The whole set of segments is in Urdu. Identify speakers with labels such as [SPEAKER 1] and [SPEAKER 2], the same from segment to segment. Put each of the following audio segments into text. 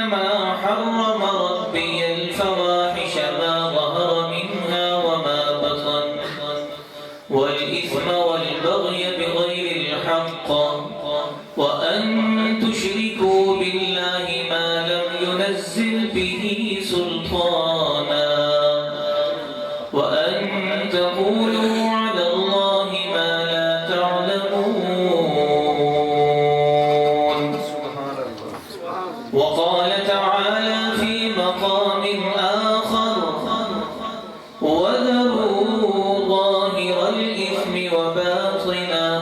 [SPEAKER 1] إنما حرم ربي الفواحش ما ظهر منها وما بطن والإثم والبغي بغير الحق وأن تشركوا بالله ما لم ينزل به سلطانا وأن تقولوا على الله ما لا تعلمون. وقال تعالى في مقام آخر وذروا ظاهر الإثم وباطنه.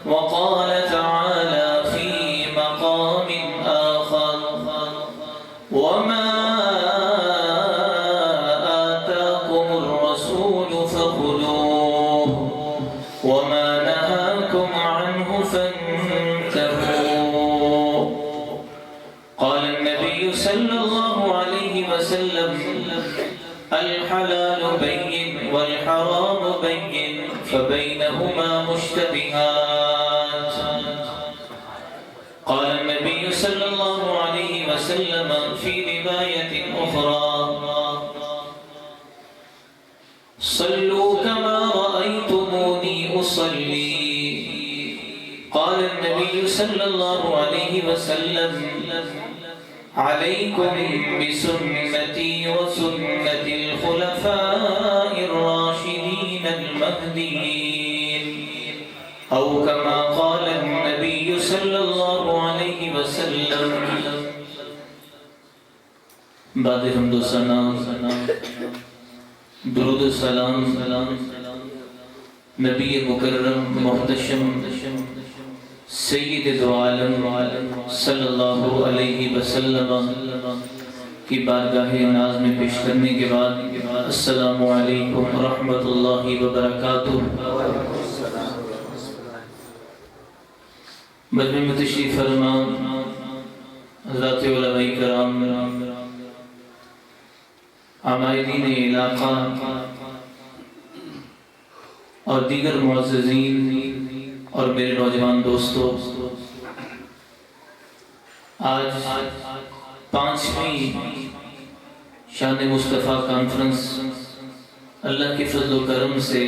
[SPEAKER 1] وقال تعالى في مقام آخر وما آتاكم الرسول فخذوه وما نهاكم عنه فانتهوا. قال النبي صلى الله عليه وسلم الحلال بين والحرام بين فبينهما مشتبهات. قال النبي صلى الله عليه وسلم في رواية أخرى صلوا كما رأيتموني أصلي. قال النبي صلى الله عليه وسلم عليكم بسنتي وسنة الخلفاء الراشدين المهديين أو كما قال النبي صلى الله عليه وسلم. بعد حمد و ثنا درود و سلام نبی مکرم محتشم سید دو عالم صلی اللہ علیہ وسلم کی بارگاہ ناز میں پیش کرنے کے بعد السلام علیکم ورحمۃ اللہ وبرکاتہ. مجمع میں تشریف فرما حضرات علماء کرام، عمائدین علاقہ اور دیگر معززین اور میرے نوجوان دوستو، آج 5ویں شان مصطفیٰ کانفرنس اللہ کے فضل و کرم سے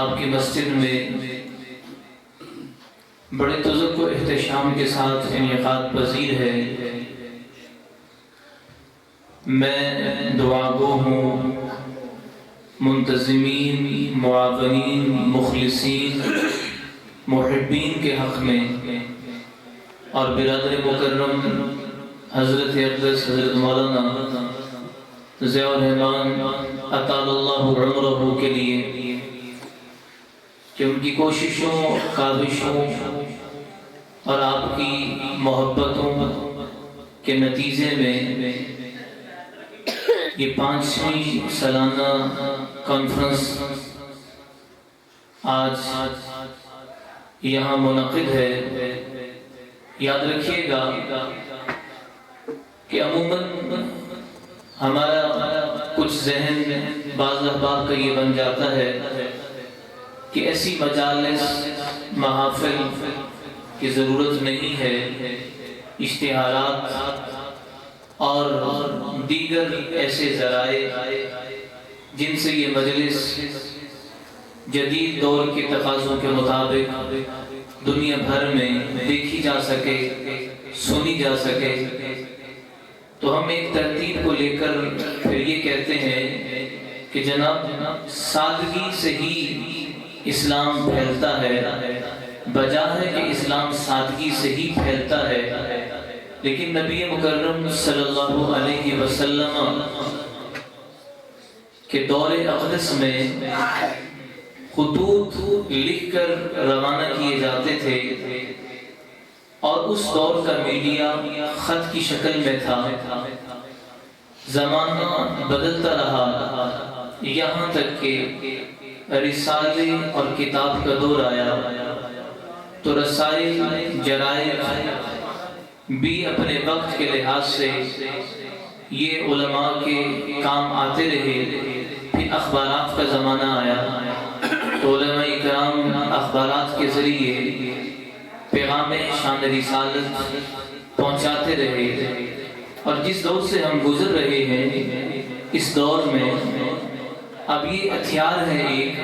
[SPEAKER 1] آپ کی مسجد میں بڑے تذکر و احتشام کے ساتھ انعقاد پذیر ہے. میں دعا گو ہوں منتظمین، معاونین، مخلصین، محبین کے حق میں اور برادر مکرم حضرت اقدس حضرت مولانا ضیاء الرحمان اطال اللہ عمرہ کے لیے کہ ان کی کوششوں، کاوشوں اور آپ کی محبتوں کے نتیجے میں یہ 5ویں سالانہ کانفرنس آج یہاں منعقد ہے. یاد رکھیے گا کہ عموماً ہمارا کچھ ذہن بعض احباب کا یہ بن جاتا ہے کہ ایسی مجالس، محافل کی ضرورت نہیں ہے، اشتہارات اور دیگر ایسے ذرائع جن سے یہ مجلس جدید دور کے تقاضوں کے مطابق دنیا بھر میں دیکھی جا سکے، سنی جا سکے. تو ہم ایک ترتیب کو لے کر پھر یہ کہتے ہیں کہ جناب سادگی سے ہی اسلام پھیلتا ہے، بجا ہے کہ اسلام سادگی سے ہی پھیلتا ہے. لیکن نبی مکرم صلی اللہ علیہ وسلم کے دور اقدس میں خطوط لکھ کر روانہ کیے جاتے تھے اور اس دور کا میڈیا خط کی شکل میں تھا. زمانہ بدلتا رہا یہاں تک کہ رسالے اور کتاب کا دور آیا تو رسائل، جرائد بھی اپنے وقت کے لحاظ سے یہ علماء کے کام آتے رہے. پھر اخبارات کا زمانہ آیا تو علماء کرام اخبارات کے ذریعے پیغام شان رسالت پہنچاتے رہے، اور جس دور سے ہم گزر رہے ہیں اس دور میں اب یہ ہتھیار ہے ایک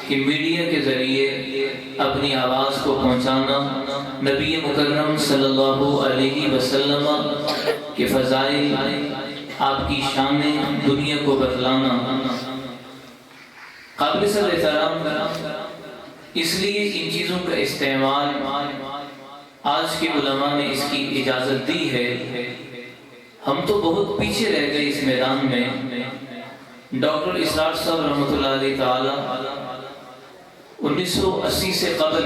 [SPEAKER 1] کہ میڈیا کے ذریعے اپنی آواز کو پہنچانا، نبی مکرم صلی اللہ علیہ وسلم کے فضائل، آپ کی شانیں دنیا کو بتلانا۔ قابل صد احترام، اس لیے ان چیزوں کا استعمال آج کے علماء نے اس کی اجازت دی ہے۔ ہم تو بہت پیچھے رہ گئے اس میدان میں۔ ڈاکٹر اسرار صاحب رحمۃ اللہ علیہ تعالی 1980 سے قبل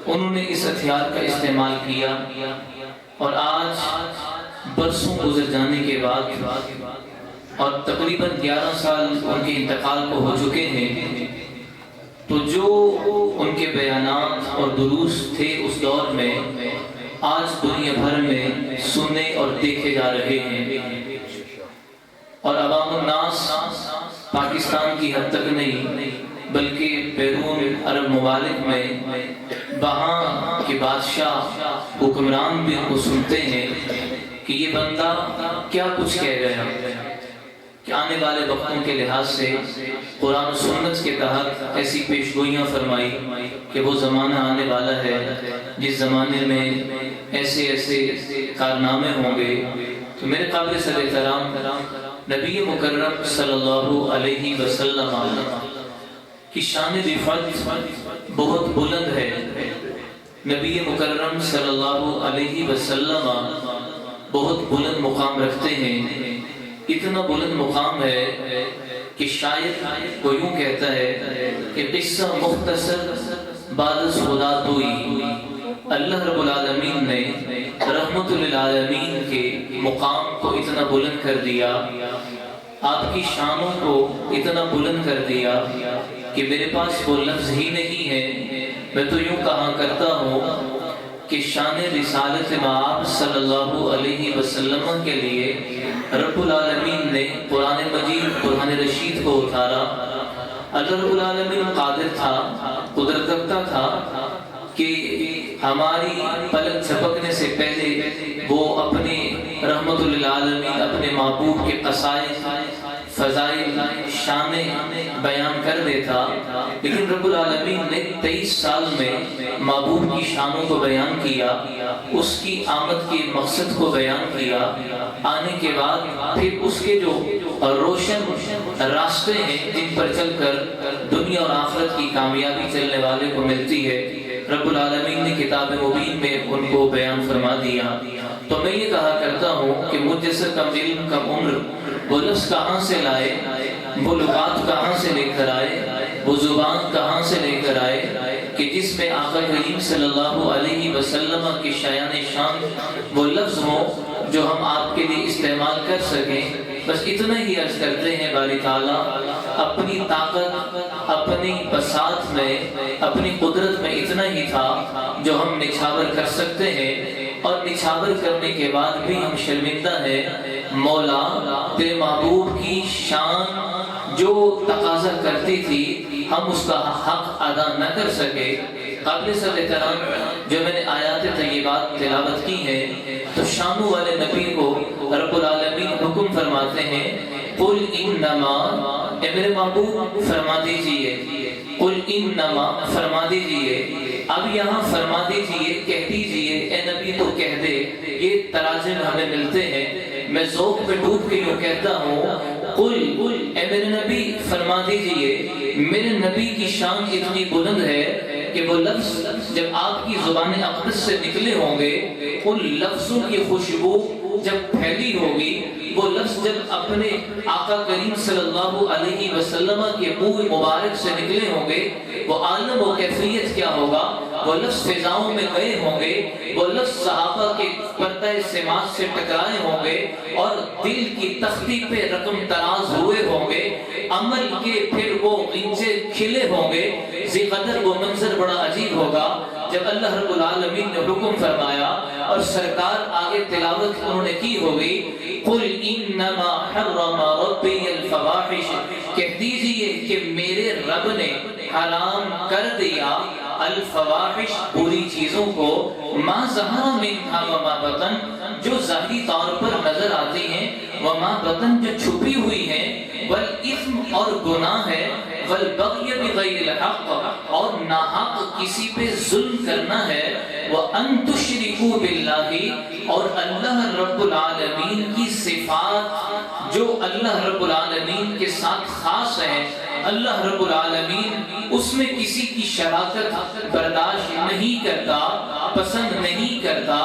[SPEAKER 1] انہوں نے اس ہتھیار کا استعمال کیا، اور آج برسوں گزر جانے کے بعد اور تقریباً 11 سال ان کے انتقال کو ہو چکے ہیں، تو جو ان کے بیانات اور دروس تھے اس دور میں آج دنیا بھر میں سنے اور دیکھے جا رہے ہیں، اور عوام الناس پاکستان کی حد تک نہیں بلکہ بیرون عرب ممالک میں وہاں کے بادشاہ حکمران بھی ان کو سنتے ہیں کہ یہ بندہ کیا کچھ کہہ گیا، کہ آنے والے وقتوں کے لحاظ سے قرآن و سنت کے تحت ایسی پیشگوئیاں فرمائی کہ وہ زمانہ آنے والا ہے جس زمانے میں ایسے ایسے کارنامے ہوں گے۔ تو میرے قابل صد احترام نبی مکرم صلی اللہ علیہ وسلم کی شان رفعت بہت بلند ہے۔ نبی مکرم صلی اللہ علیہ وسلم بہت بلند مقام رکھتے ہیں، اتنا بلند مقام ہے کہ شاید وہ یوں کہتا ہے کہ قصہ مختصر بعد خدا توئی، اللہ رب العالمین نے رحمت للعالمین کے مقام کو اتنا بلند کر دیا، آپ کی شانوں کو اتنا بلند کر دیا کہ میرے پاس وہ لفظ ہی نہیں ہے۔ میں تو یوں کہا کرتا ہوں کہ شان رسالت مآب صلی اللہ علیہ وسلم کے لیے رب العالمین نے قرآن مجید قرآن رشید کو اتارا۔ اللہ رب العالمین قادر تھا، قدرت رکھتا تھا کہ ہماری پلک جھپکنے سے پہلے وہ اپنے رحمت للعالمین اپنے محبوب کے قصائد، فضائل، شانیں بیان کر دیتا، لیکن رب العالمین نے 23 سال میں محبوب کی شانوں کو بیان کیا، اس کی آمد کے مقصد کو بیان کیا، آنے کے بعد پھر اس کے جو روشن راستے ہیں جن پر چل کر دنیا اور آخرت کی کامیابی چلنے والے کو ملتی ہے، رب العالمین نے کتاب مبین میں ان کو بیان فرما دیا۔ تو میں یہ کہا کرتا ہوں کہ مجھ جیسا کم علم کم عمر وہ لفظ کہاں سے لائے، وہ لغات کہاں سے لے کر آئے، وہ زبان کہاں سے لے کر آئے کہ جس میں آقا کریم صلی اللہ علیہ وسلم کی شایان شان وہ لفظ ہوں جو ہم آپ کے لیے استعمال کر سکیں۔ بس اتنا ہی عرض کرتے ہیں باری تعالیٰ اپنی طاقت، اپنی بساط میں، اپنی قدرت میں اتنا ہی تھا جو ہم نچھاور کر سکتے ہیں، اور نچھاور کرنے کے بعد بھی ہم شرمندہ ہیں۔ مولا تیرے محبوب کی شان جو تقاضا کرتی تھی ہم اس کا حق ادا نہ کر سکے۔ قابل صد احترام جو میں نے آیات طیبات تلاوت کی ہے تو شانوں والے نبی کو رب العالمین حکم فرماتے ہیں، قل انما، اے میرے محبوب فرما دیجئے، قل انما فرما دیجئے۔ اب یہاں فرما دیجئے، کہہ دیجئے، اے نبی تو کہہ دے، یہ تراجم ہمیں ملتے ہیں۔ میں ذوق پہ ڈوب کے یوں کہتا ہوں، قل، اے میرے نبی فرما دیجئے۔ میرے نبی کی شان اتنی بلند ہے کہ وہ لفظ جب آپ کی زبان اقدس سے نکلے ہوں گے، ان لفظوں کی خوشبو جب پھیلی ہوگی، وہ لفظ جب اپنے آقا کریم صلی اللہ علیہ وسلم کے منہ مبارک سے نکلے ہوں گے، وہ عالم و کیفیت کیا ہوگا، وہ لفظ فضاؤں میں گئے ہوں گے، وہ لفظ صحابہ کے پردہ سماعت سے ٹکرائے ہوں گے اور دل کی تختی پہ رقم تراز ہوئے ہوں گے، عمل کے پھر وہ غنچے کھلے ہوں گے۔ ذی قدر وہ منظر بڑا عجیب ہوگا جب اللہ رب العالمین نے حکم فرمایا اور سرکار آگے تلاوت انہوں نے کی ہوگی، قل انما حرم ربی الفواحش، کہہ دیجئے کہ میرے رب نے حرام کر دیا الفواحش بری چیزوں کو، ما ظہر منہا وما بطن جو ظاہری طور پر نظر آتی ہیں، وما بطن جو چھپی ہوئی ہیں، والاثم اور گناہ ہے، والبغی بغیر الحق اور ناحق کسی پہ ظلم کرنا ہے، وَأَن تُشْرِكُوا بِاللَّهِ اور اللہ رب العالمین کی صفات جو اللہ رب العالمین کے ساتھ خاص ہیں، اللہ رب العالمین اس میں کسی کی شراکت برداشت نہیں کرتا، پسند نہیں کرتا،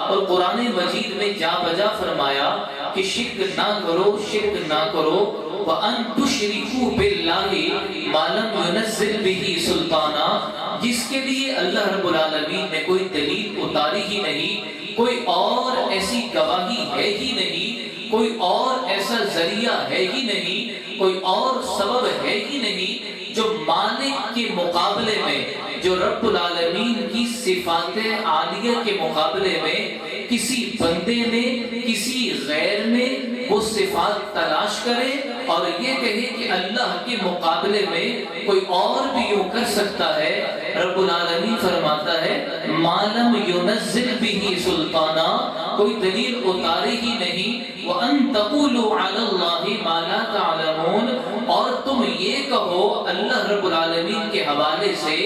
[SPEAKER 1] اور قرآن مجید میں جا بجا فرمایا کہ شرک نہ کرو، شرک نہ کرو، وَأَن تُشْرِكُوا بِاللَّهِ مَا لَمْ يُنَزِّلْ بِهِ سُلْطَانًا جس کے لیے اللہ رب العالمین نے کوئی دلیل اتاری ہی نہیں، کوئی اور ایسی گواہی ہے ہی نہیں، کوئی اور ایسا ذریعہ ہے ہی نہیں، کوئی اور سبب ہے ہی نہیں جو مالک کے مقابلے میں، جو رب العالمین کی صفات عالیہ کے مقابلے میں کسی بندے میں، کسی غیر میں وہ صفات تلاش کرے اور یہ کہے کہ اللہ کے مقابلے میں کوئی اور بھی یوں کر سکتا ہے۔ رب العالمین فرماتا ہے مَا لَمْ يُنَزِّلْ بِهِ سُلْطَانًا کوئی دلیل اتاری ہی نہیں، وَأَن تَقُولُوا عَلَى اللَّهِ مَا لَا تَعْلَمُونَ اور تم یہ کہو اللہ رب العالمین کے حوالے سے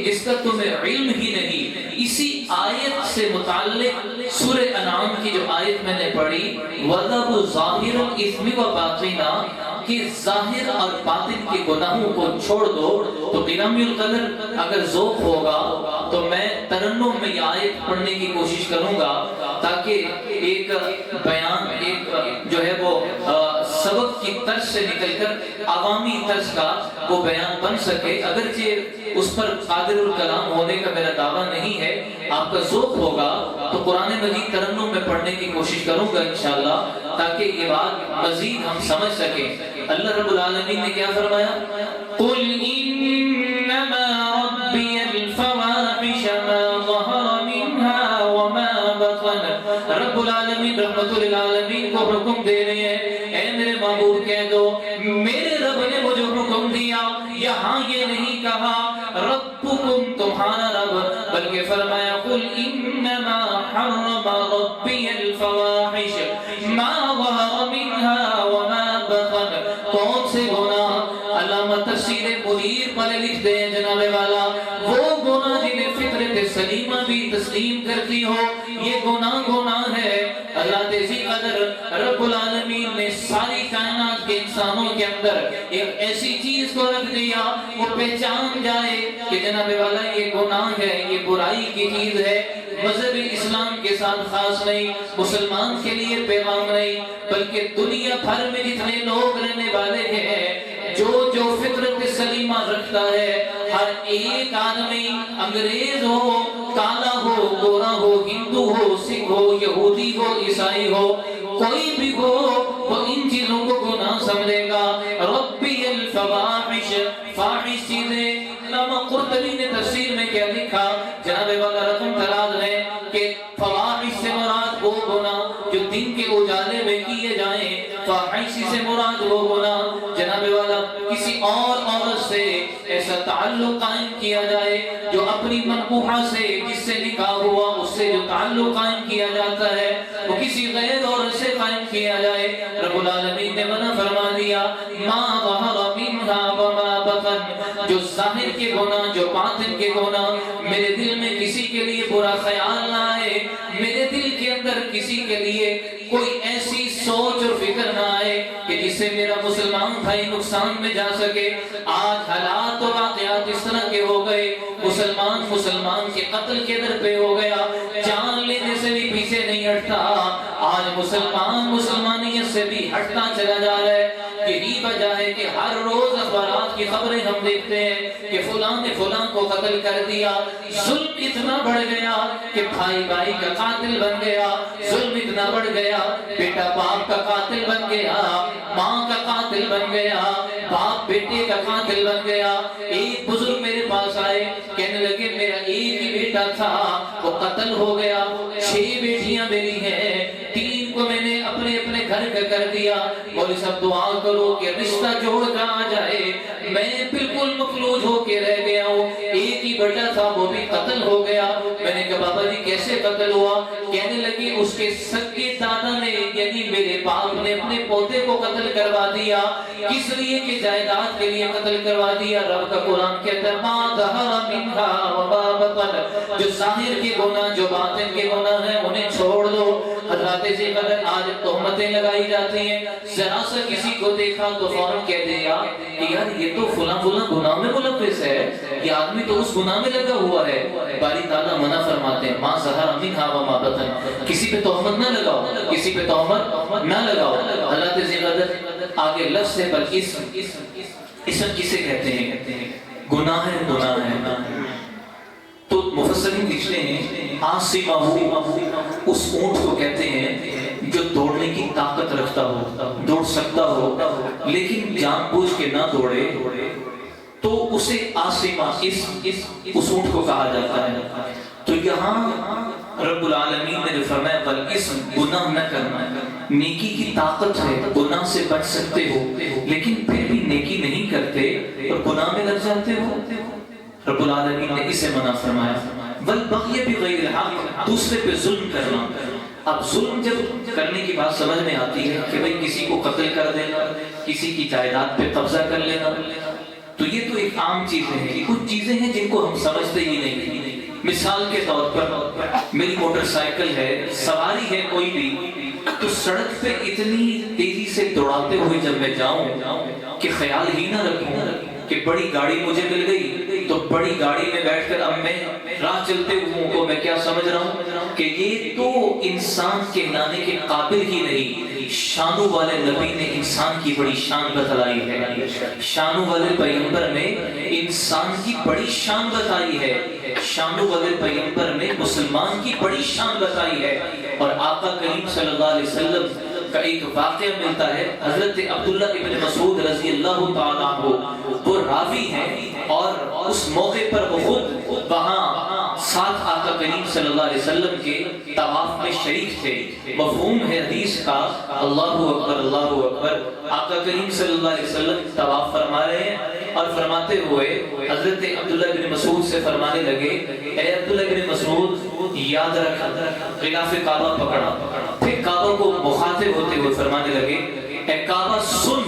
[SPEAKER 1] جس کا تمہیں علم ہی نہیں۔ اسی آیت سے متعلق سورہ انعام کی جو آیت میں نے پڑھی وَذَرُوا ظَاهِرَ الْإِثْمِ وَبَاطِنَهُ کہ ظاہر اور باطن کے گناہوں کو چھوڑ دو۔ تو قیام القدر اگر ذوق ہوگا تو میں ترنم میں یہ آیت پڑھنے کی کوشش کروں گا تاکہ ایک بیان، ایک جو ہے وہ سبق کی طرز سے نکل کر عوامی طرز کا وہ بیان بن سکے۔ اگرچہ اس پر قادر الکلام ہونے کا میرا دعویٰ نہیں ہے، آپ کا ذوق ہوگا تو قرآن مجید ترنم میں پڑھنے کی کوشش کروں گا انشاءاللہ تاکہ یہ بات مزید ہم سمجھ سکیں۔ اللہ رب العالمین نے کیا فرمایا؟ قُلْ إِنَّمَا رَبِّيَ الْفَوَاحِشَ مَا ظَهَرَ مِنْهَا وَمَا بَطَنَ رب العالمین رحمت للعالمین کو حکم دے رہے ہیں، اے میرے محبوب کہہ دو میرے رب نے مجھے حکم دیا، یہاں یہ نہیں کہا ربکم تمہارا رب، بلکہ فرمایا قُلْ إِنَّمَا حَرَّمَ رَبِّيَ الْفَوَاحِشَ مَا ظَهَرَ مِنْهَا وَمَا بَطَنَ کون سے گناہ؟ علامہ تفسیر منیر پر لکھ دیں جناب والا، وہ گناہ جنہیں فطرت سلیمہ بھی تسلیم کرتی ہو، یہ گناہ ہے۔ اللہ تعالی قدر رب العالمین نے ساری کائنات کے انسانوں کے اندر ایک ایسی چیز کو رکھ دیا وہ پہچان جائے کہ جناب والا یہ گناہ ہے، یہ برائی کی چیز ہے۔ مذہب اسلام کے ساتھ خاص نہیں، مسلمان کے لیے پیغام نہیں، بلکہ دنیا بھر میں جتنے لوگ رہنے والے ہیں جو فطرت سلیمہ رکھتا ہے، ہر ایک آدمی انگریز ہو، کالا ہو، گورا ہو، ہندو ہو، سکھ ہو، یہودی ہو، عیسائی ہو، کوئی بھی ہو وہ ان چیزوں کو گناہ سمجھے گا۔ ربی الفواحش فاحش چیزیں، علامہ قرطبی نے تفسیر میں کیا لکھا جناب والا رقم تراز ہے کہ فواحش سے مراد وہ گناہ جو دن کے اجالے میں کیے جائیں، فاحش سے مراد وہ گناہ جناب والا کسی اور عورت سے ایسا تعلق قائم کیا جائے جو اپنی منقوحہ سے جس سے نکاح ہوا اس سے جو تعلق قائم کیا جاتا ہے وہ کسی غیر عورت سے قائم کیا جائے۔ رب العالمین نے منع فرما دیا ما ظہر منہا وما بطن جو ظاہر کے گناہ، جو باطن کے گناہ، میرے دل میں کسی کے لیے برا خیال نہ آئے، میرے دل کے اندر کسی کے لیے کوئی ایسی سوچ اور فکر نہ آئے کہ جس سے میرا مسلمان بھائی نقصان میں جا سکے۔ آج حالات و واقعات اس طرح کے ہو گئے، مسلمان کے قتل کے در پہ ہو گیا، جان لینے سے بھی پیچھے نہیں ہٹتا، آج مسلمانیت سے بھی ہٹتا چلا جا رہا ہے۔ یہی وجہ ہے کہ ہر روز اخبارات کی خبریں ہم دیکھتے ہیں کہ فلاں نے فلاں کو قتل کر دیا، ظلم اتنا بڑھ گیا کہ بھائی بھائی کا قاتل بن گیا، ظلم اتنا بڑھ گیا بیٹا باپ کا قاتل بن گیا، ماں کا قاتل بن گیا، باپ بیٹے کا قاتل بن گیا۔ ایک بزرگ میرے پاس آئے کہنے لگے میرا ایک ہی بیٹا تھا وہ قتل ہو گیا، 6 بیٹیاں میری ہیں، 3 کو میں نے اپنے گھر کا کر دیا، مولوی صاحب دعا کرو کہ رشتہ جوڑ کر آ جائے، میں بالکل مفلوج ہو کے رہ گیا ہوں، ایک ہی بیٹا تھا وہ بھی قتل ہو گیا۔ میں نے کہا بابا جی کیسے قتل ہوا؟ کہنے لگی اس کے سگے دادا نے یعنی میرے باپ نے اپنے پوتے کو قتل کروا دیا، کس لیے کہ جائیداد کے لیے قتل کروا دیا۔ رب کا قرآن کہتا ہے ما ظہر منہا وما بطن، جو ظاہر کے گناہ جو باطن کے گناہ ہیں انہیں چھوڑ دو۔ حضرات سے قدر آج تہمتیں لگائی جاتی ہیں، ذرا سا کسی کو دیکھا تو فوراً کہہ دیا کہ یار یہ تو فلاں فلاں گناہ میں ملوث ہے، یہ آدمی تو اس گناہ میں لگا ہوا ہے۔ باری تعالیٰ منع فرماتے ہیں ما ظہر منہا وما بطن، کسی پہ تہمت نہ لگاؤ، کسی پہ تہمت نہ لگاؤ۔ حضرات سے قدر آگے لفظ ہے پر اسم کسے کہتے ہیں؟ گناہ ہے، گناہ ہے۔ تو مفسرین لکھتے ہیں آسمہ اس اونٹ کو کہتے ہیں جو دوڑنے کی طاقت رکھتا ہو، دوڑ سکتا ہو لیکن جان بوجھ کے نہ دوڑے تو اسے آسمہ اس اونٹ کو کہا جاتا ہے۔ تو یہاں رب العالمین نے جو فرمایا بالاسم، گناہ نہ کرنا، نیکی کی طاقت ہے، گناہ سے بچ سکتے ہو لیکن پھر بھی نیکی نہیں کرتے اور گناہ میں لگ جاتے ہو، رب العالمین نے اسے منع فرمایا۔ والبغی بغیر الحق، دوسرے پہ ظلم کرنا۔ اب ظلم جب کرنے کی بات سمجھ میں آتی ہے کہ بھئی کسی کو قتل کر دینا، کسی کی جائیداد پہ قبضہ کر لینا، تو یہ تو ایک عام چیزیں ہیں۔ کچھ چیزیں ہیں جن کو ہم سمجھتے ہی نہیں۔ مثال کے طور پر میری موٹر سائیکل ہے، سواری ہے کوئی بھی، تو سڑک پہ اتنی تیزی سے دوڑاتے ہوئے جب میں جاؤں کہ خیال ہی نہ رکھوں کہ بڑی گاڑی مجھے مل گئی تو بڑی گاڑی میں بیٹھ کر اب میں راہ چلتے ہوں کو میں کیا سمجھ رہا ہوں کہ یہ تو انسان کے لانے کے قابل ہی نہیں۔ شانوں والے نبی نے انسان کی بڑی شان بتلائی ہے، شانوں والے پیغمبر نے انسان کی بڑی شان بتائی ہے، شانوں والے پیغمبر نے مسلمان کی بڑی شان بتائی ہے۔ اور آقا کریم صلی اللہ علیہ وسلم کا ایک واقعہ ملتا ہے، حضرت عبداللہ ابن مسعود رضی اللہ تعالیٰ عنہ وہ راوی ہیں اور اس موقع پر وہ خود وہاں ساتھ آقا کریم صلی اللہ علیہ وسلم کے طواف میں شریک تھے۔ مفہوم ہے حدیث کا اللہ اکبر اللہ اکبر، آقا کریم صلی اللہ علیہ وسلم طواف فرما رہے ہیں اور فرماتے ہوئے حضرت عبداللہ بن مسعود سے فرمانے لگے اے عبداللہ بن مسعود یاد رکھ، غلاف کعبہ پکڑا، پھر کعبہ کو مخاطب ہوتے ہوئے فرمانے لگے اے کعبہ سن،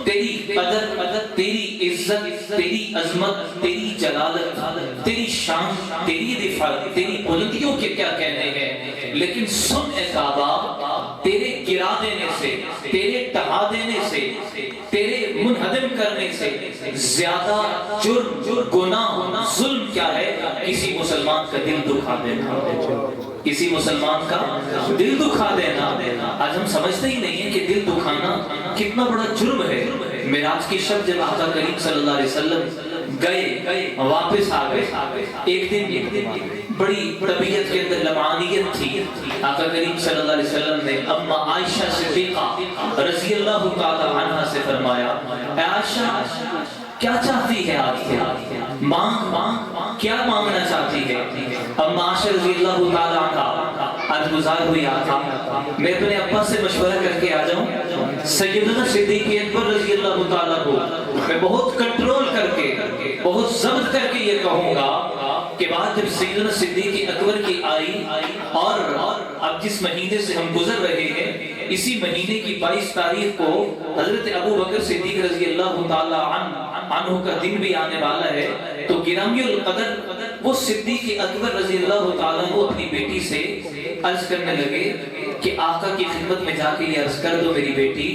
[SPEAKER 1] تیری قدر، تیری عزت، تیری عظمت، تیری جلالت، تیری شان، تیری رفعت، تیری بلندیوں کے کیا کہنے ہیں، لیکن سن اے کعبہ، تیرے گرا دینے سے، تیرے ٹہا دینے سے، تیرے منہدم کرنے سے زیادہ جرم، گناہ، ظلم کیا ہے؟ کسی مسلمان کا دل دکھا دینا، کسی مسلمان کا دل دکھا دینا۔ آج ہم سمجھتے ہی نہیں ہیں کہ دل دکھانا کتنا بڑا جرم ہے۔ معراج کی شب جب آقا کریم صلی اللہ علیہ وسلم گئے، واپس آ گئے، ایک دن بڑی طبیعت کے اندر لمعانیت تھی۔ آقا کریم صلی اللہ علیہ وسلم نے اما عائشہ صدیقہ رضی اللہ تعالی عنہا سے فرمایا اے عائشہ کیا چاہتی ہے آپ؟ مانگ، کیا مانگنا چاہتی ہے؟ اما عائشہ رضی اللہ تعالی عنہا آج گزار ہوئی آقا میں اپنے ابا سے مشورہ کر کے آ جاؤں، سیدنا صدیق اکبر رضی اللہ تعالیٰ کو میں بہت کنٹرول کر کے، بہت ضبط کر کے یہ کہوں گا کہ بات جب سیدنا صدیق اکبر کی آئی اور اب جس مہینے سے ہم گزر رہے ہیں اسی مہینے کی 22 تاریخ کو حضرت ابو بکر صدیق رضی اللہ تعالیٰ عنہ کا دن بھی آنے والا ہے، تو گرامی القدر وہ صدیق اکبر رضی اللہ تعالیٰ عنہ اپنی بیٹی سے عرض کرنے لگے کہ آقا کی خدمت میں جا کے یہ عرض کر دو میری بیٹی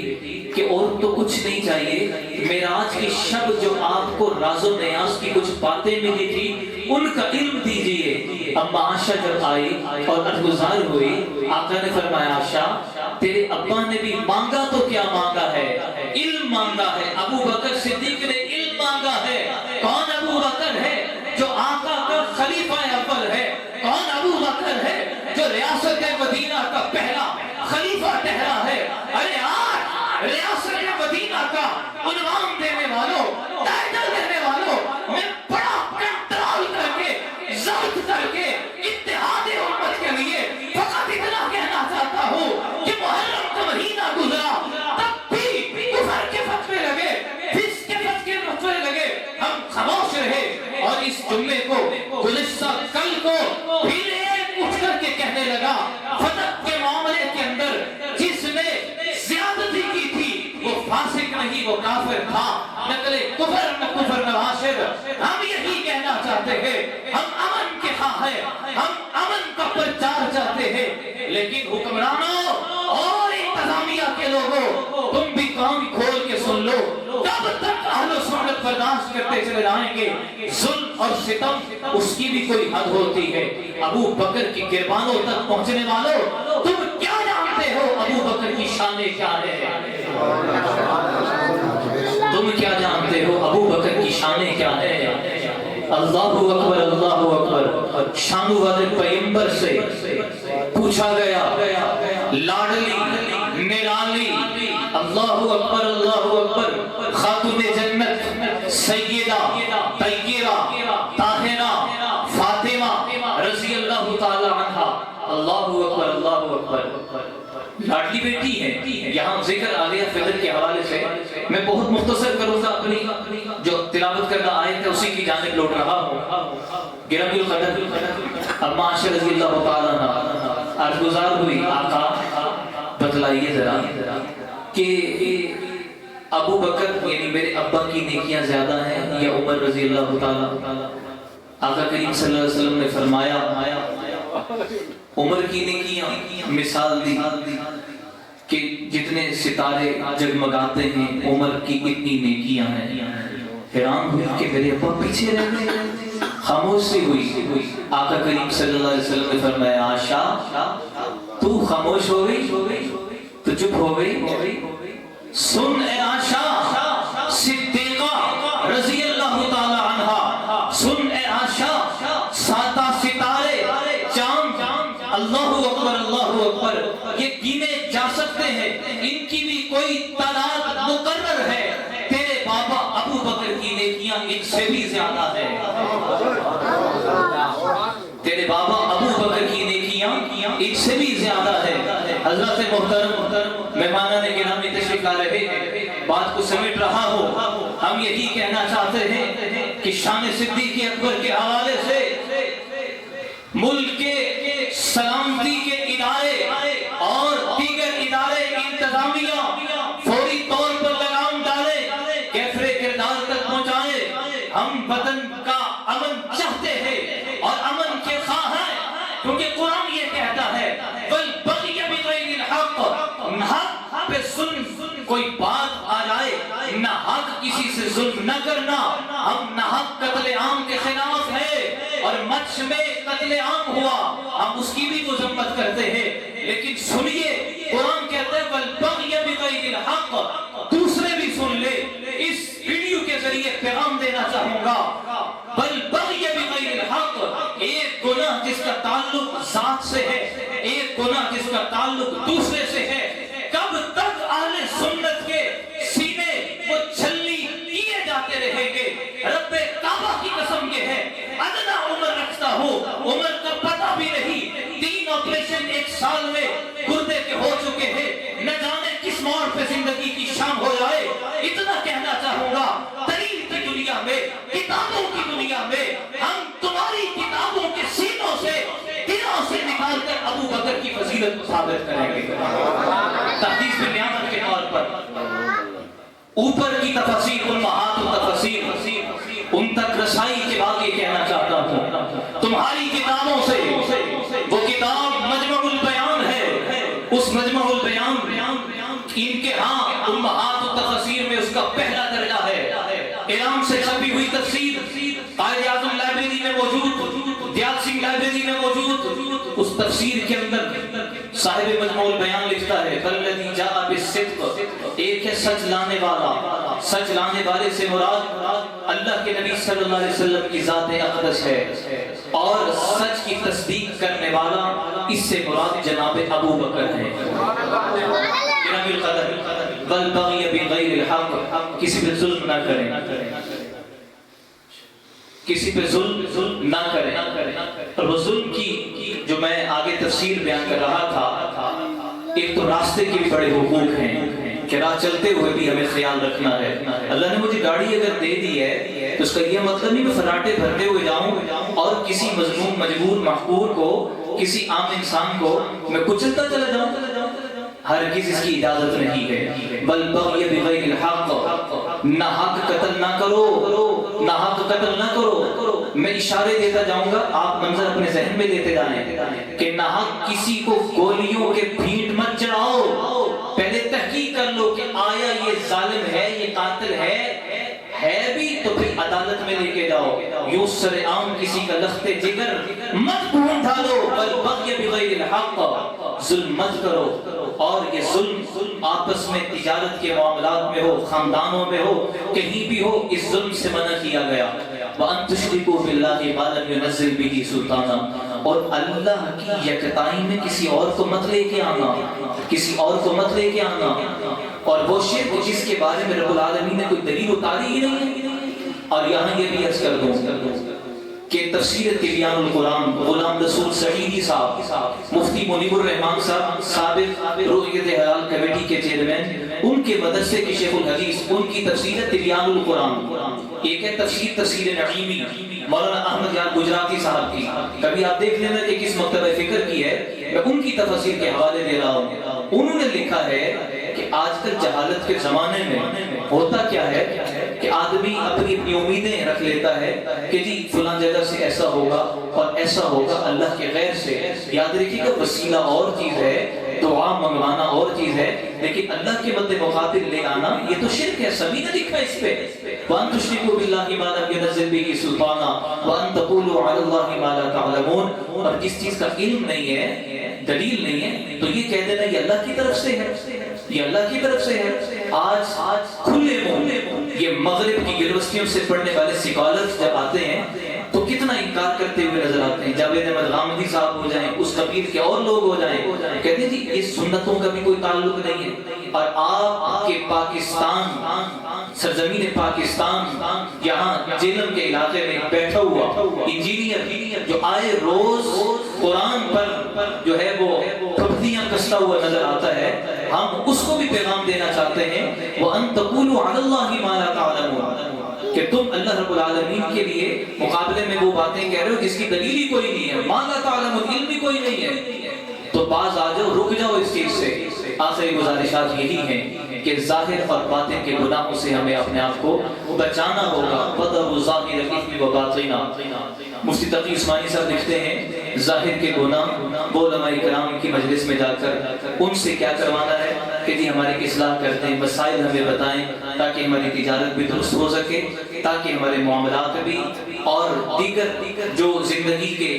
[SPEAKER 1] کہ اور تو کچھ نہیں چاہیے، معراج کی شب جو آپ کو راز و نیاز کی کچھ باتیں ملی تھی ان کا علم دیجئے۔ اما عائشہ جب آئی اور ارگزار ہوئی، آقا نے فرمایا عائشہ تیرے ابا نے بھی مانگا تو کیا مانگا ہے؟ علم مانگا ہے۔ ابو بکر صدیق نے علم مانگا ہے۔ کون ابو بکر ہے جو آقا کا خلیفہ اول ہے؟ کون ابو بکر ہے جو ریاست مدینہ کا پہلا خلیفہ ٹھہرا ہے؟ ارے آج ریاست مدینہ کا عنوان دینے والوں، ٹائٹل دینے والوں میں بڑا کنٹرول کر کے، ضبط کر کے اتحاد امت کے لیے فقط اتنا کہنا چاہتا ہوں کہ محرم کا مہینہ ہے، ہم امن کا پرچار چاہتے ہیں، لیکن حکمرانوں اور انتظامیہ کے لوگوں تم بھی کان کھول کے سن لو، کب تک اہل سنت برداشت کرتے چلے جائیں گے؟ ظلم اور ستم اس کی بھی کوئی حد ہوتی ہے۔ ابو بکر کی گربانوں تک پہنچنے والوں، تم کیا جانتے ہو ابو بکر کی شانیں کیا ہے؟ تم کیا جانتے ہو ابو بکر کی شانیں کیا ہے؟ اللہ اکبر، اللہ اکبر۔ شانوں والے پیغمبر سے پوچھا گیا، لاڈلی نرالی، اللہ اکبر، اللہ اکبر، خاتون جنت سیدہ طیبہ طاہرہ فاطمہ رضی اللہ تعالی عنہا، اللہ اکبر، اللہ اکبر، لاڈلی بیٹی ہے۔ یہاں ذکر عالیہ فضل کے حوالے سے میں بہت مختصر کروں گا، اپنی جو تلاوت کردہ آیت ہے اسی کی جانب لوٹ رہا ہوں۔ گرامی القدر اما عائشہ رضی اللہ تعالیٰ عنہا عرض گزار ہوئی، آقا بتلائیے ذرا کہ ابو بکر یعنی میرے ابا کی نیکیاں زیادہ ہیں یا عمر رضی اللہ تعالیٰ؟ آقا کریم صلی اللہ علیہ وسلم نے فرمایا عمر کی نیکیاں، مثال دی کہ جتنے ستارے جگمگاتے ہیں عمر کی اتنی نیکیاں ہیں۔ حیران ہوئی کہ میرے ابا پیچھے رہ گئے، خاموش سی ہوئی۔ آقا کریم صلی اللہ علیہ وسلم نے فرمایا عائشہ تو خاموش ہو گئی، تو چپ ہو گئی؟ سن اے عائشہ صدیقہ رضی اللہ تعالی عنہا، سن اے عائشہ، ساتہ ستارے چاند، اللہ اکبر، اللہ اکبر، یہ گنے جا سکتے ہیں، ان کی بھی کوئی تعداد مقرر ہے۔ تیرے بابا ابو بکر کی نیکیاں ان سے بھی زیادہ ہے، تیرے بابا ابو بکر کی نیکیاں ان سے بھی زیادہ ہے۔ حضرت محترم مہمانان گرامی تشریف لا رہے ہیں، بات کو سمیٹ رہا ہو، ہم یہی کہنا چاہتے ہیں کہ شان صدیق اکبر کے حوالے سے ملک کے سلامتی کے ادارے اور دیگر ادارے انتظامیہ فوری طور پر لگام ڈالے، کیفر کردار تک پہنچائے۔ ہم وطن کا امن چاہتے ہیں اور امن کے خواہ ہیں، کیونکہ قرآن یہ کہتا ہے وَالْبَغْيَ بِغَيْرِ الْحَقِّ، حق پہ ظلم کوئی بات آ جائے، نہ حق کسی سے ظلم نہ کرنا۔ ہم نہ حق قتل عام کے خلاف ہے، اور مچھ میں قتل عام ہوا ہم اس کی بھی مذمت کرتے ہیں، لیکن سنیے قرآن کہتا ہے وَالْبَغْيَ بِغَيْرِ الْحَقِّ۔ دوسرے بھی سن لے، اس ویڈیو کے ذریعے پیغام دینا چاہوں گا، وَالْبَغْيَ بِغَيْرِ الْحَقِّ، ایک گناہ جس کا تعلق ذات سے ہے، ایک گناہ جس کا تعلق دوسرے سے ہے، کب تک اہل سنت کے سینے وہ چھلی کیے جاتے رہیں گے؟ رب کعبہ کی قسم یہ ہے، ادنا عمر رکھتا ہو، عمر کا پتہ بھی نہیں، 3 آپریشن 1 سال میں گردے کے ہو چکے ہیں، نہ جانے کس موڑ پہ زندگی کی شام ہو جائے۔ اتنا کہنا چاہوں گا، تحریر کی دنیا میں، کتابوں کی دنیا میں، ہم تمہاری کتابوں کے سینوں سے دلوں سے نکال کر ابو بکر کی فضیلت کو ثابت کریں گے۔ تحدیث بالنعمت کے طور پر اوپر کی تفسیر، امہات التفسیر، ان تک رسائی کے بعد یہ کہنا چاہتا ہوں، تمہاری کتابوں سے وہ کتاب مجمع البیان ہے، اس مجمع البیان ان کے ہاں امہات التفسیر میں اس کا پہلا درجہ ہے۔ ایران سے چھپی ہوئی تفسیر قائد اعظم لائبریری میں موجود، دیال سنگھ لائبریری میں موجود، اس تفسیر کے اندر صاحب مجمع البیان لکھتا ہے والذی جاء بالصدق، ایک ہے سچ لانے والا، سچ لانے والے سے مراد اللہ کے نبی صلی اللہ علیہ وسلم کی ذات اقدس ہے، اور سچ کی تصدیق کرنے والا اس سے مراد جناب ابو بکر ہے۔ گرامی القدر والبغی بغیر الحق، کسی پہ ظلم نہ کریں، کسی پہ ظلم نہ کریں، اور وہ ظلم کی جو میں آگے تفسیر بیان کر رہا تھا، ایک تو راستے کے بھی بڑے حقوق ہیں کہ راہ چلتے ہوئے بھی ہمیں خیال رکھنا ہے۔ اللہ نے مجھے گاڑی اگر دے دی ہے تو اس کا یہ مطلب نہیں میں فراٹے بھرتے ہوئے جاؤں اور کسی مظلوم مجبور محقور کو، کسی عام انسان کو میں کچلتا چلا جاؤں، ہرگز اس کی اجازت نہیں ہے۔ والبغی بغیر الحق، نہ حق قتل نہ کرو، ناحق قتل نہ کرو. میں اشارے دیتا جاؤں گا، آپ منظر اپنے ذہن میں لیتے جائیں کہ ناحق کسی کو گولیوں کے بھینٹ مت چڑھاؤ. پہلے تحقیق کر لو کہ آیا یہ ظالم ہے، یہ قاتل ہے بھی تو پھر عدالت میں لے کے جاؤ. یوں سر عام کسی کا لخت جگر مت خون ڈالو، بل بغی بغیر الحق، ظلم مت کرو. اور یہ ظلم آپس میں تجارت کے معاملات میں ہو، خاندانوں میں ہو، کہیں بھی ہو، اس ظلم سے منع کیا گیا. وَأَن تُشْرِكُوا بِاللَّهِ مَا لَمْ يُنَزِّلْ بِهِ سُلْطَانًا، اور اللہ کی یکتائی میں کسی اور کو مت لے کے آنا، کسی اور کو مت لے کے آنا. اور وہ شرک جس کے بارے میں رب العالمین نے کوئی دلیل اتاری ہی نہیں ہے. اور یہاں یہ بھی عرض کر دوں کہ تفسیر تبیان القرآن غلام رسول سعیدی صاحب، مفتی منیب الرحمان صاحب، سابق رؤیت حلال کمیٹی کے چیئرمین، ان کے مدرسے کے شیخ الحدیث، ان کی تفسیر تبیان القرآن، ایک ہے تفسیر نعیمی مولانا احمد یار گجراتی صاحب کی، کبھی آپ دیکھ لینا کہ کس مکتبہ فکر کی ہے، میں ان کی تفسیر کے حوالے دے رہا ہوں. انہوں نے لکھا ہے کہ آج کل جہالت کے زمانے میں ہوتا کیا ہے کہ آدمی اپنی امیدیں رکھ لیتا ہے کہ جی فلاں جگہ سے ایسا ہوگا اور ایسا ہوگا اللہ کے غیر سے. یاد رکھیے کہ وسیلہ اور چیز ہے، دعا منگوانا اور چیز ہے، لیکن اللہ کے مد مخاطب لے آنا یہ تو شرک ہے. سبھی نے لکھا اس پہ وَأَن تُشْرِكُوا بِاللَّهِ مَا لَمْ يُنَزِّلْ بِهِ سُلْطَانًا وَأَن تَقُولُوا عَلَى اللَّهِ مَا لَا تَعْلَمُونَ. اور جس چیز کا علم نہیں ہے، دلیل نہیں ہے، تو یہ کہہ دینا یہ اللہ کی طرف سے ہے، یہ اللہ کی طرف سے ہے. آج کھلے منہ یہ مغرب کی یونیورسٹیوں سے پڑھنے والے سکالرز جب آتے ہیں تو کتنا انکار کرتے ہوئے نظر آتے ہیں. جاوید احمد غامدی صاحب ہو جائیں، اس قبیل کے اور لوگ ہو جائیں، کہتے ہیں جی اس سنتوں کا بھی کوئی تعلق نہیں ہے. اور آپ کے پاکستان، سرزمین پاکستان، یہاں جیلم کے علاقے میں بیٹھا ہوا انجینئر جو آئے روز قرآن پر جو ہے وہ پھپتیاں کستا ہوا نظر آتا ہے، ہم اس کو بھی پیغام دینا چاہتے ہیں وَأَن تَقُولُوا عَلَى اللَّهِ مَا لَا تَعْلَمُونَ، کہ تم اللہ رب العالمین کے لیے مقابلے میں وہ باتیں کہہ رہے ہو جس کی دلیل ہی کوئی نہیں ہے، مَا لَا تَعْلَمُونَ، علم بھی کوئی نہیں ہے. تو باز آ جاؤ، رک جاؤ اس چیز سے. آخری گزارشات یہی ہیں کہ ظاہر اور باطن کے گناہوں سے ہمیں اپنے آپ کو بچانا ہوگا. وَذَرُوا ظَاهِرَ الْإِثْمِ وَبَاطِنَهُ. مفتی تقی عثمانی صاحب لکھتے ہیں ظاہر کے گناہ وہ علماء کرام کی مجلس میں جا کر ان سے کیا کروانا ہے کہ جی ہماری اصلاح کرتے ہیں، مسائل ہمیں بتائیں تاکہ ہماری تجارت بھی درست ہو سکے، تاکہ ہمارے معاملات بھی اور دیگر جو زندگی کے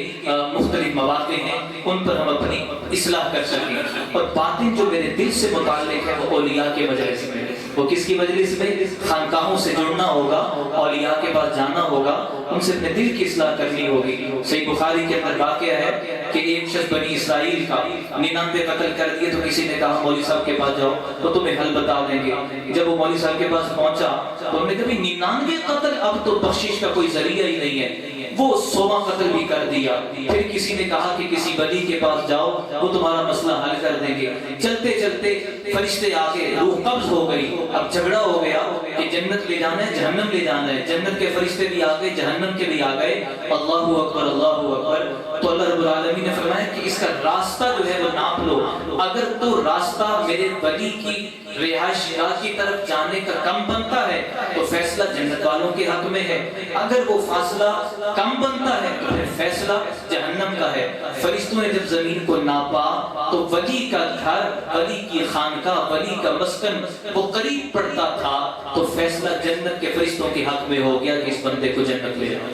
[SPEAKER 1] مختلف مواقع ہیں ان پر ہم اپنی اصلاح کر سکیں. اور باطن جو میرے دل سے متعلق ہے وہ اولیاء کے مجلس میں، وہ کس کی مجلس میں؟ خانقاہوں سے جڑنا ہوگا، اولیاء کے پاس جانا ہوگا، ان سے اپنے دل کی اصلاح کرنی ہوگی. صحیح بخاری کے اندر واقعہ ہے کہ ایک شخص بنی اسرائیل کا 99 قتل کر دیے تو کسی نے کہا مولوی صاحب کے پاس جاؤ تو تمہیں حل بتا دیں گے. جب وہ مولوی صاحب کے پاس پہنچا تو انہوں نے کہا 99 قتل، اب تو بخشش کا کوئی ذریعہ ہی نہیں ہے. وہ 100واں قتل بھی کر دیا. پھر کسی نے کہا کہ کسی ولی کے پاس جاؤ وہ تمہارا مسئلہ حل کر دیں گے. چلتے چلتے فرشتے آ کے روح قبض ہو گئی. اب جھگڑا ہو گیا کہ جنت لے جانا ہے جہنم لے جانا ہے. جنت کے فرشتے بھی آ گئے، جہنم کے بھی آ گئے. اللہ اکبر اللہ اکبر. تو اللہ رب العالمین نے فرمایا کہ اس کا راستہ جو ہے وہ ناپ لو. اگر تو راستہ میرے ولی کی رہائش گاہ کی طرف جانے کا کم بنتا ہے تو فیصلہ جنت والوں کے حق میں ہے، اگر وہ فاصلہ کم بنتا ہے تو پھر فیصلہ جہنم کا ہے. فرشتوں نے جب زمین کو ناپا تو ولی کا گھر، ولی کی خانقاہ، ولی کا مسکن وہ قریب پڑتا تھا تو فیصلہ جنت کے فرشتوں کے حق میں ہو گیا کہ اس بندے کو جنت لے جاؤ،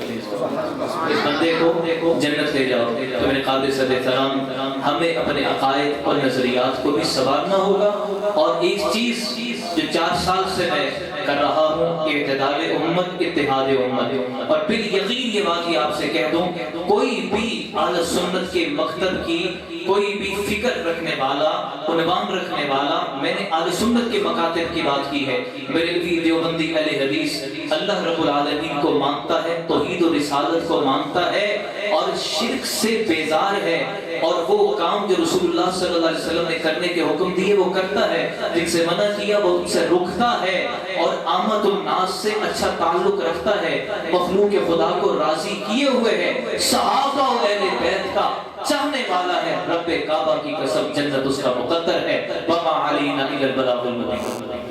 [SPEAKER 1] اس بندے کو جنت لے جاؤ. تو میرے قابل صدر احترام ہمیں اپنے عقائد اور نظریات کو بھی سنوارنا ہوگا. اور ایک چیز جو 4 سال سے میں کر رہا ہوں کہ اعتدال امت، اتحاد امت. اور پھر یقین یہ بات ہی آپ سے کہہ دوں، کوئی بھی اہل سنت کے مکتب کی کوئی بھی فکر رکھنے والا، عنوان رکھنے والا، میں نے اہل سنت کے مکاتب کی بات کی ہے. میرے پیر دیوبندی اہل حدیث اللہ رب العالمین کو مانتا ہے، توحید و رسالت کو مانتا ہے اور شرک سے بیزار ہے، اور وہ کام جو رسول اللہ صلی اللہ علیہ وسلم نے کرنے کے حکم دیے وہ کرتا ہے، جن سے منع کیا وہ ان سے رکتا ہے، اور آمد الناس سے اچھا تعلق رکھتا ہے، مخلوق خدا کو راضی کیے ہوئے ہے، صحابہ و اہل بیت کا چاہنے والا ہے. رب کعبہ کی قسم جنت اس کا مقدر ہے. وما علینا الا البلاغ المبین.